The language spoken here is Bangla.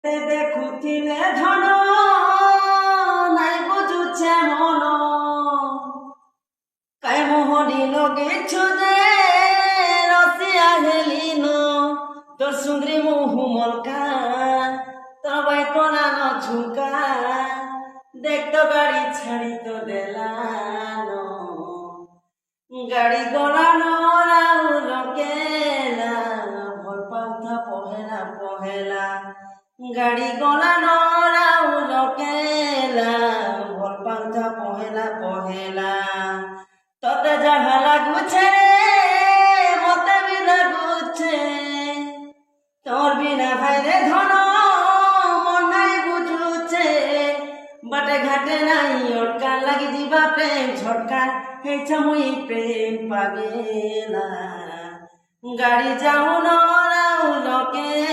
দেখুଥିଲେ ঝণ নাই বুঝুছে মন কাই মোহনী লগেছ যে রসিয়া হেলিন তোর সুন্দরী মুহু মলকা তোর বাইকনা ন ঝুঁকা দেখতো গাড়ি ছাড়ি তো দেলানো গাড়ি গড়ানো রকেলা ভল পান্থা পহেলা পহেলা গাড়ি গড়ানো রকেলা ভল পান্থা পহেলা পহেলা তোতে যাহা লাগুছে মতে বি লাগুছে তোর বিনা ভাইরে ধন মন নাই বুঝুছে বাটে ঘাটে নাই অটকা লাগি ଯିବା প্রেম ঝটকা ହେଇଛ ମୁଇଁ প্রেম পাগেলা গাড়ি যাও ন রাউল কে